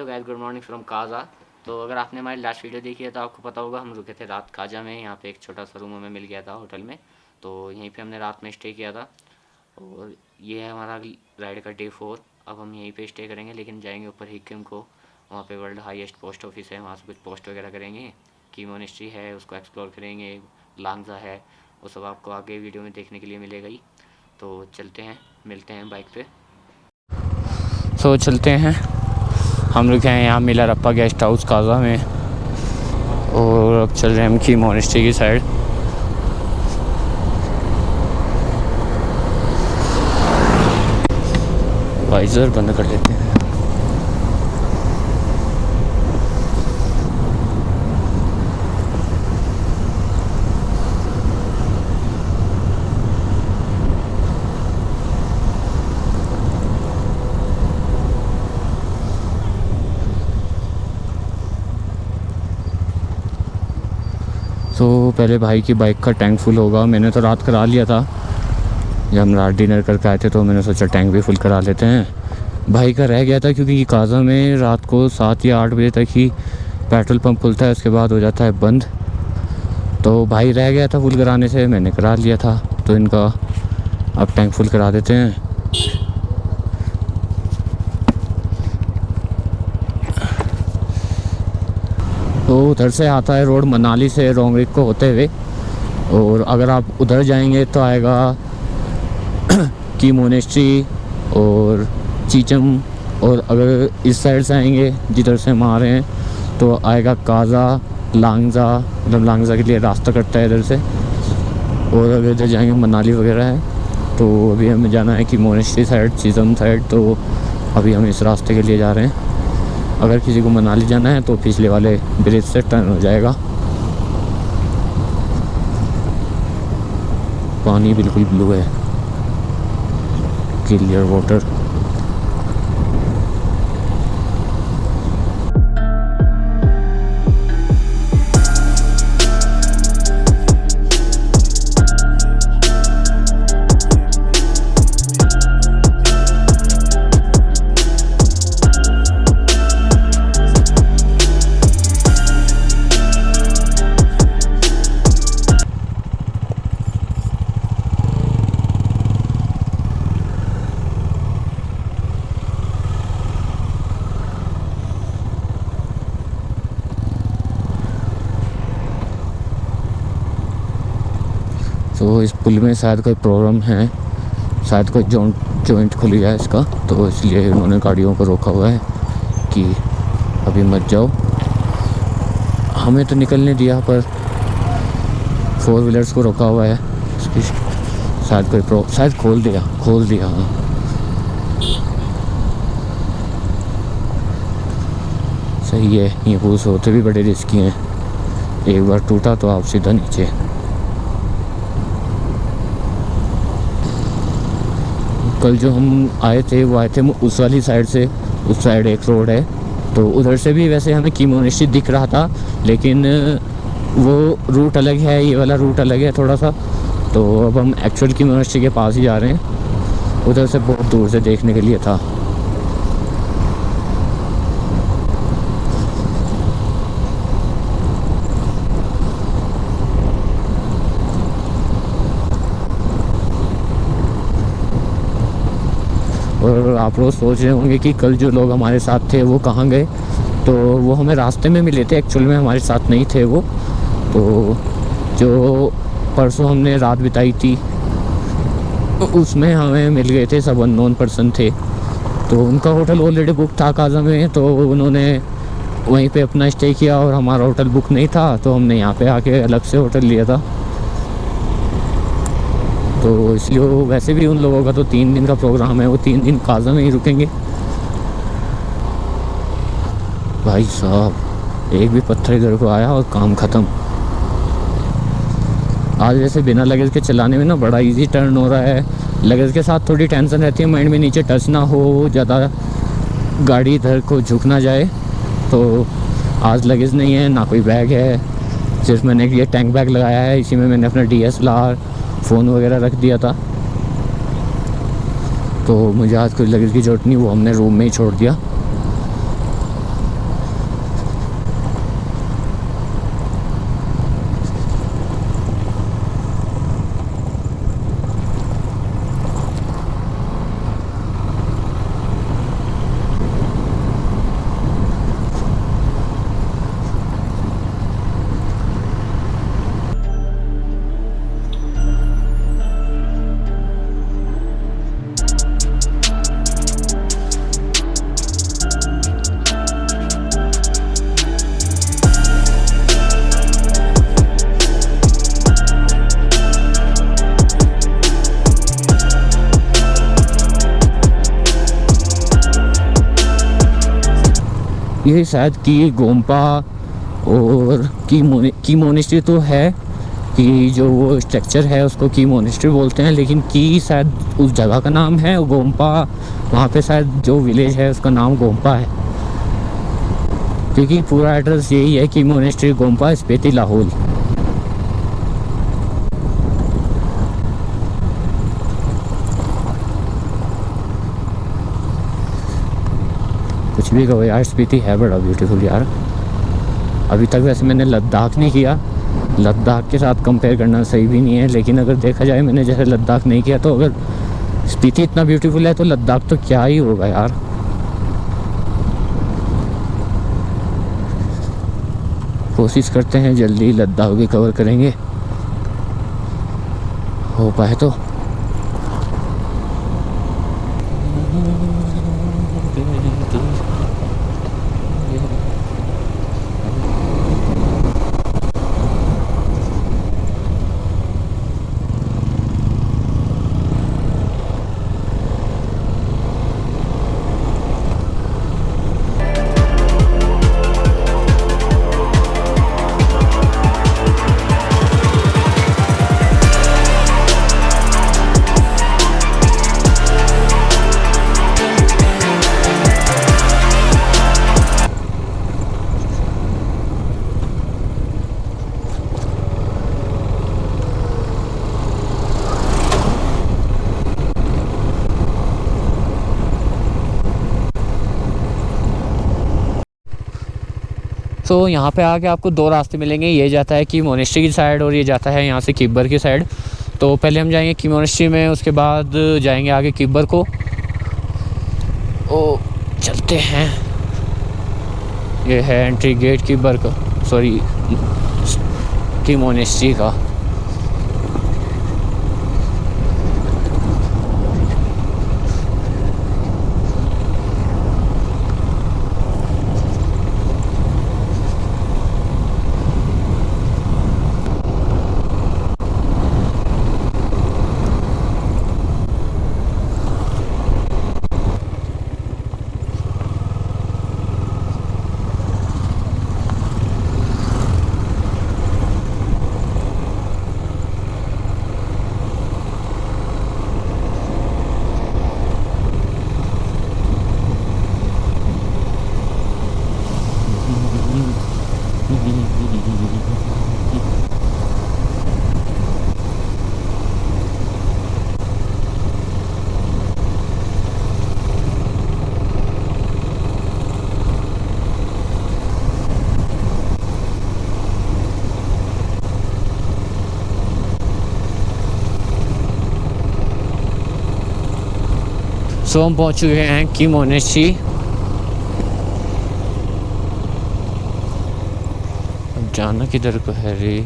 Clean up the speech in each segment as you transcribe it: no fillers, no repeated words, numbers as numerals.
Hello guys, good morning from Kaza. तो अगर आपने हमारी लास्ट वीडियो देखी है तो आपको पता होगा हम रुके थे रात काजा में। यहाँ पे एक छोटा सा रूम हमें मिल गया था होटल में, तो यहीं पे हमने रात में स्टे किया था। और ये है हमारा राइड का डे 4। अब हम यहीं पे स्टे करेंगे, लेकिन जाएंगे ऊपर हिक्किम को। वहाँ पे वर्ल्ड हाईएस्ट पोस्ट ऑफिस है, वहाँ से कुछ पोस्ट वगैरह करेंगे। की मोनेस्ट्री है उसको एक्सप्लोर करेंगे, लांगजा है, वो सब आपको आगे वीडियो में देखने के लिए मिलेगा ही। तो चलते हैं, मिलते हैं बाइक पे। तो चलते हैं, हम लोग हैं यहाँ मिलारप्पा गेस्ट हाउस काजा में, और अब चल रहे हैं हम की मोनेस्ट्री की साइड। वाइजर बंद कर लेते हैं। तो पहले भाई की बाइक का टैंक फुल होगा। मैंने तो रात करा लिया था, जब हम रात डिनर करके आए थे तो मैंने सोचा टैंक भी फुल करा लेते हैं। भाई का रह गया था क्योंकि काजा में रात को 7 या 8 बजे तक ही पेट्रोल पंप खुलता है, उसके बाद हो जाता है बंद। तो भाई रह गया था फुल कराने से, मैंने करा लिया था। तो इनका अब टैंक फुल करा देते हैं। तो उधर से आता है रोड मनाली से रोंगरिक को होते हुए, और अगर आप उधर जाएंगे तो आएगा की मोनेस्ट्री और चीचम। और अगर इस साइड से आएंगे जिधर से हम आ रहे हैं तो आएगा काजा, लांगजा, मतलब लांगजा के लिए रास्ता कटता है इधर से। और अगर इधर जाएंगे मनाली वगैरह है। तो अभी हमें जाना है कि मोनेस्ट्री साइड, चीचम साइड, तो अभी हम इस रास्ते के लिए जा रहे हैं। अगर किसी को मनाली जाना है तो पिछले वाले ब्रिज से टर्न हो जाएगा। पानी बिल्कुल ब्लू है, क्लियर वाटर। तो इस पुल में शायद कोई प्रॉब्लम है, शायद कोई जॉइंट खुल गया है इसका, तो इसलिए उन्होंने गाड़ियों को रोका हुआ है कि अभी मत जाओ। हमें तो निकलने दिया, पर 4 व्हीलर्स को रोका हुआ है। इसकी शायद कोई शायद खोल दिया हाँ। सही है, ये पुल होते भी बड़े रिस्की हैं। एक बार टूटा तो आप सीधा नीचे। कल जो हम आए थे वो आए थे उस वाली साइड से, उस साइड एक रोड है, तो उधर से भी वैसे हमें की मोनेस्ट्री दिख रहा था, लेकिन वो रूट अलग है, ये वाला रूट अलग है थोड़ा सा। तो अब हम एक्चुअल की मोनेस्ट्री के पास ही जा रहे हैं, उधर से बहुत दूर से देखने के लिए था। और आप लोग सोच रहे होंगे कि कल जो लोग हमारे साथ थे वो कहाँ गए, तो वो हमें रास्ते में मिले थे, एक्चुअल में हमारे साथ नहीं थे वो। तो जो परसों हमने रात बिताई थी उसमें हमें मिल गए थे, सब अननोन पर्सन थे। तो उनका होटल ऑलरेडी बुक था काजा में, तो उन्होंने वहीं पे अपना स्टे किया, और हमारा होटल बुक नहीं था तो हमने यहाँ पे आके अलग से होटल लिया था। तो इसलिए वैसे भी उन लोगों का तो 3 दिन का प्रोग्राम है, वो 3 दिन काजा में ही रुकेंगे। भाई साहब, एक भी पत्थर इधर को आया और काम ख़त्म। आज वैसे बिना लगेज के चलाने में ना बड़ा इजी टर्न हो रहा है। लगेज के साथ थोड़ी टेंशन रहती है माइंड में, नीचे टच ना हो, ज़्यादा गाड़ी इधर को झुक ना जाए। तो आज लगेज नहीं है, ना कोई बैग है, सिर्फ मैंने ये टैंक बैग लगाया है, इसी में मैंने अपना DSLR फ़ोन वगैरह रख दिया था। तो मुझे आज कोई लगेज की ज़रूरत नहीं, वो हमने रूम में ही छोड़ दिया। ये शायद की गोम्पा और की मोनेस्ट्री तो है, कि जो वो स्ट्रक्चर है उसको की मोनेस्ट्री बोलते हैं, लेकिन की शायद उस जगह का नाम है और गोम्पा वहाँ पे शायद जो विलेज है उसका नाम गोम्पा है, क्योंकि पूरा एड्रेस यही है कि मोनेस्ट्री गोम्पा स्पीति लाहौल। कुछ भी कहो यार, स्पीति है बड़ा ब्यूटीफुल यार। अभी तक वैसे मैंने लद्दाख नहीं किया, लद्दाख के साथ कंपेयर करना सही भी नहीं है, लेकिन अगर देखा जाए मैंने जैसे लद्दाख नहीं किया, तो अगर स्पीति इतना ब्यूटीफुल है तो लद्दाख तो क्या ही होगा यार। कोशिश करते हैं जल्दी लद्दाख भी कवर करेंगे, हो पाए तो। तो यहाँ पे आके आपको दो रास्ते मिलेंगे, ये जाता है की मोनेस्ट्री की साइड और ये जाता है यहाँ से किब्बर की साइड। तो पहले हम जाएंगे की मोनेस्ट्री में, उसके बाद जाएंगे आगे किब्बर को। ओ चलते हैं, ये है एंट्री गेट किब्बर का, सॉरी की मोनेस्ट्री का। सो हम पहुंच चुके हैं की मोनेस्ट्री। अब जाना किधर को है रे?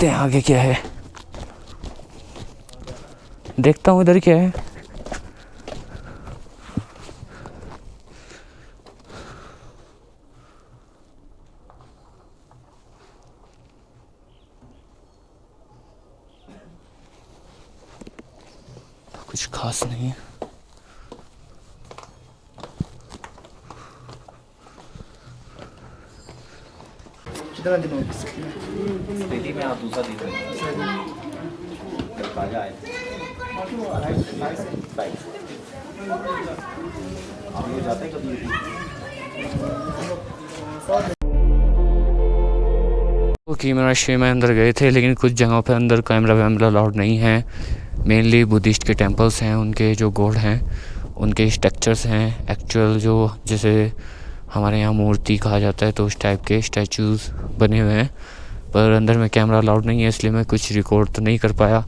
देखते हैं आगे क्या है। देखता हूँ इधर क्या है। कुछ खास नहीं है। कितना दिन हो गया स्थिति में आप दूसरा दिन ताजा आए आप लोग जाते हैं कभी कैमरा शे में अंदर गए थे, लेकिन कुछ जगहों पे अंदर कैमरा वैमरा अलाउड नहीं है। मेनली बुद्धिस्ट के टेंपल्स हैं, उनके जो गॉड हैं उनके स्ट्रक्चर्स हैं एक्चुअल, जो जैसे हमारे यहाँ मूर्ति कहा जाता है, तो उस टाइप के स्टैचूज़ बने हुए हैं। पर अंदर में कैमरा अलाउड नहीं है, इसलिए मैं कुछ रिकॉर्ड तो नहीं कर पाया।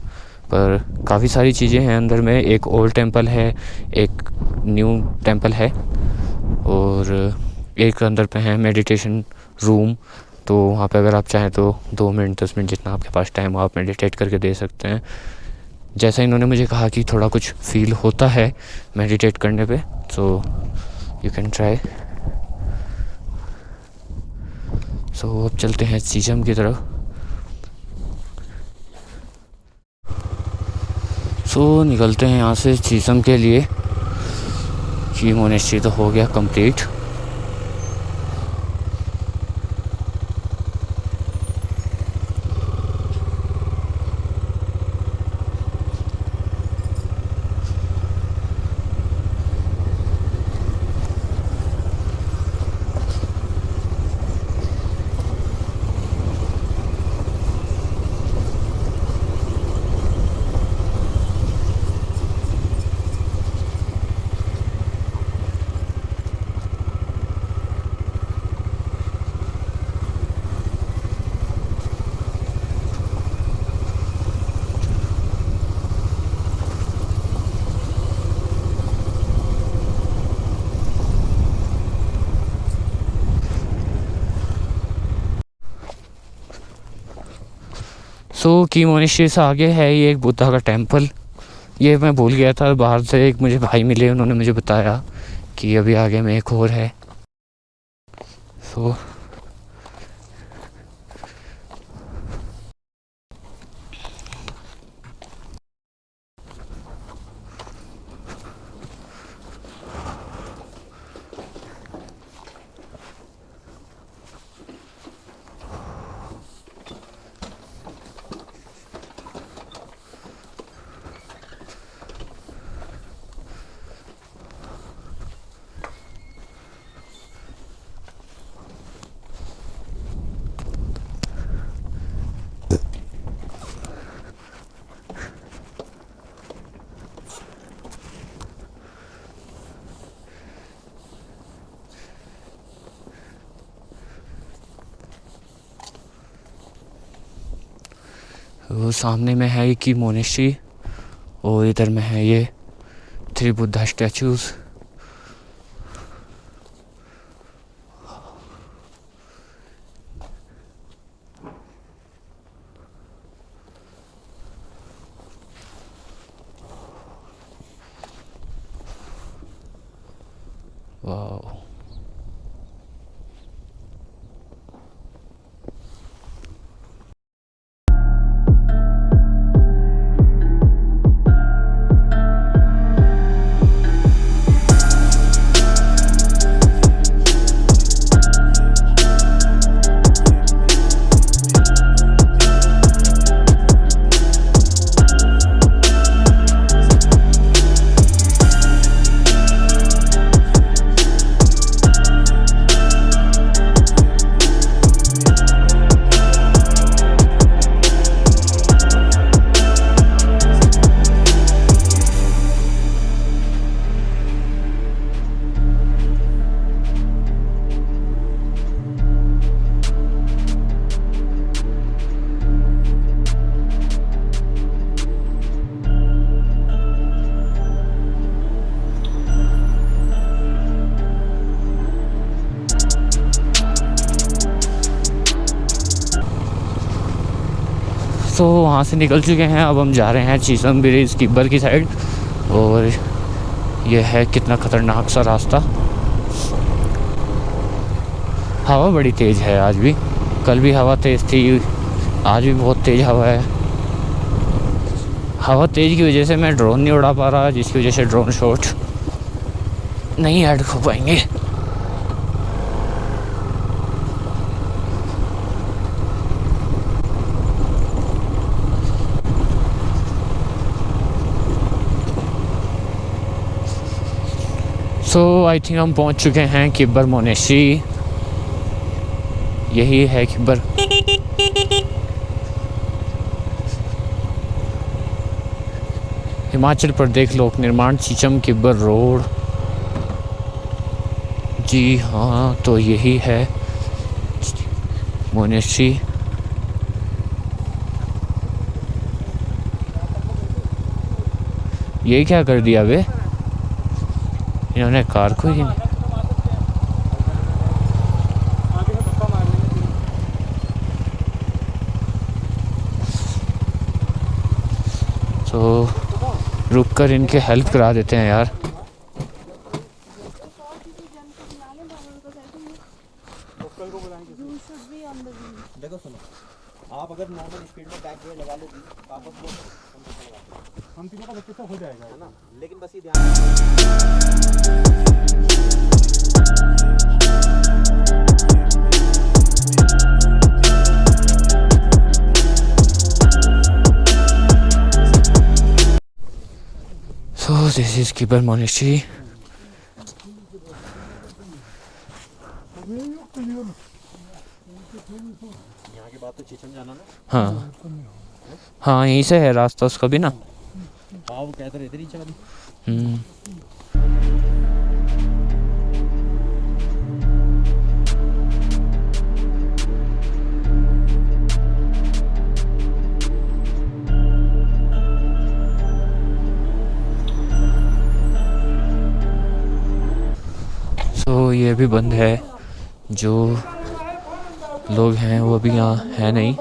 पर काफ़ी सारी चीज़ें हैं अंदर में। एक ओल्ड टेंपल है, एक न्यू टेंपल है, और एक अंदर पे है मेडिटेशन रूम। तो वहाँ पे अगर आप चाहें तो 2 मिनट 10 मिनट जितना आपके पास टाइम हो आप मेडिटेट करके दे सकते हैं। जैसा इन्होंने मुझे कहा कि थोड़ा कुछ फील होता है मेडिटेट करने पे, सो यू कैन ट्राई। सो अब चलते हैं सीजम की तरफ। सो निकलते हैं यहाँ से सीजम के लिए। कि मोनेस्ट्री तो हो गया कंप्लीट। सो की मोनेस्ट्री से आगे है ये एक बुद्धा का टेंपल। ये मैं भूल गया था, बाहर से एक मुझे भाई मिले, उन्होंने मुझे बताया कि अभी आगे में एक और है। सो वो सामने में है की मोनेस्ट्री, और इधर में है ये 3 बुद्धा स्टैचूज़। वाह। सो वहाँ से निकल चुके हैं, अब हम जा रहे हैं चीसम ब्रिज किब्बर की साइड। और यह है कितना ख़तरनाक सा रास्ता। हवा बड़ी तेज़ है आज भी, कल भी हवा तेज़ थी, आज भी बहुत तेज़ हवा है। हवा तेज़ की वजह से मैं ड्रोन नहीं उड़ा पा रहा, जिसकी वजह से ड्रोन शॉट नहीं ऐड हो पाएंगे। सो आई थिंक हम पहुंच चुके हैं किब्बर मोनेस्ट्री। यही है किब्बर। हिमाचल प्रदेश लोक निर्माण चीचम किब्बर रोड। जी हाँ, तो यही है मोनेस्ट्री। ये क्या कर दिया बे इन्होंने कार को ही। तो रुक कर इनके हेल्प करा देते हैं यार। देखो सुनो, आप अगर नॉर्मल स्पीड में बैक गियर लगा लोगी तो आप हम तीनों का बच्चे तो हो जाएगा, है ना। लेकिन बस ये So this is Kibar Monastery. यहाँ के बाद तो चीचम जाना ना। हाँ हाँ, यहीं से है रास्ता उसका भी ना। हाँ, वो कहते रहे इधर ही चला दी। तो ये भी बंद है, जो लोग हैं वो भी यहाँ है नहीं।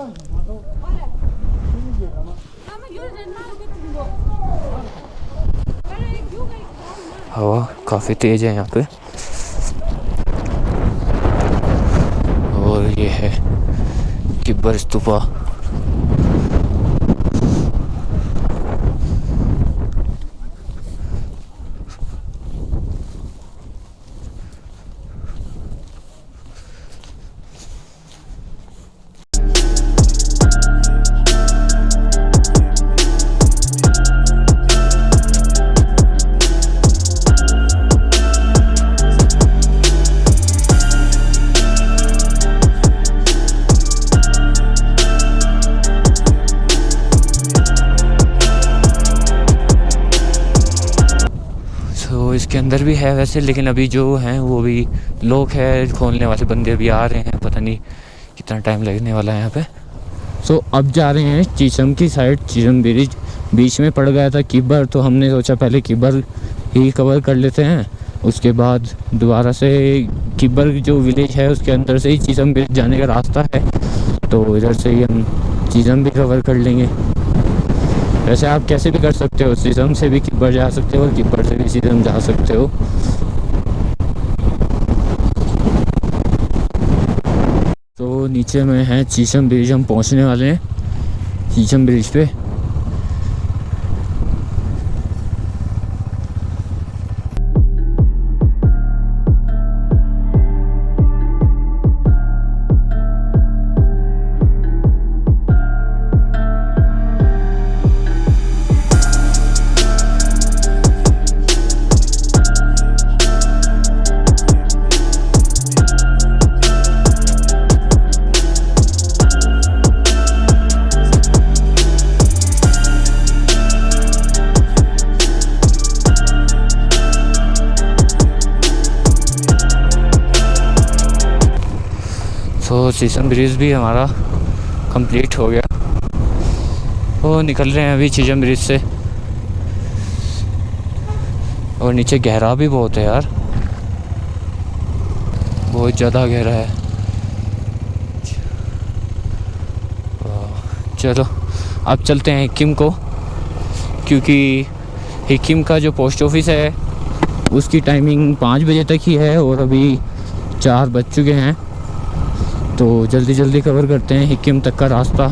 हवा काफ़ी तेज़ है यहाँ पे। और ये है किब्बर स्तूपा। इसके अंदर भी है वैसे, लेकिन अभी जो हैं वो भी लोग हैं, खोलने वाले बंदे अभी आ रहे हैं, पता नहीं कितना टाइम लगने वाला है यहाँ पे। सो अब जा रहे हैं चीचम की साइड। चीचम ब्रिज बीच में पड़ गया था किब्बर, तो हमने सोचा पहले किब्बर ही कवर कर लेते हैं, उसके बाद दोबारा से किब्बर जो विलेज है उसके अंदर से ही चीचम ब्रिज जाने का रास्ता है, तो इधर से ही हम चीचम भी कवर कर लेंगे। वैसे आप कैसे भी कर सकते हो, चीचम से भी किब्बर जा सकते हो और किब्बर से भी चीचम जा सकते हो। तो नीचे में है चीचम ब्रिज, हम पहुंचने वाले हैं चीचम ब्रिज पे। तो चीचम ब्रिज भी हमारा कंप्लीट हो गया। वो निकल रहे हैं अभी चीचम ब्रिज से, और नीचे गहरा भी बहुत है यार, बहुत ज़्यादा गहरा है। चलो अब चलते हैं हिक्किम को, क्योंकि हिक्किम का जो पोस्ट ऑफिस है उसकी टाइमिंग 5 बजे तक ही है और अभी 4 बज चुके हैं। तो जल्दी जल्दी कवर करते हैं हिक्किम तक का रास्ता।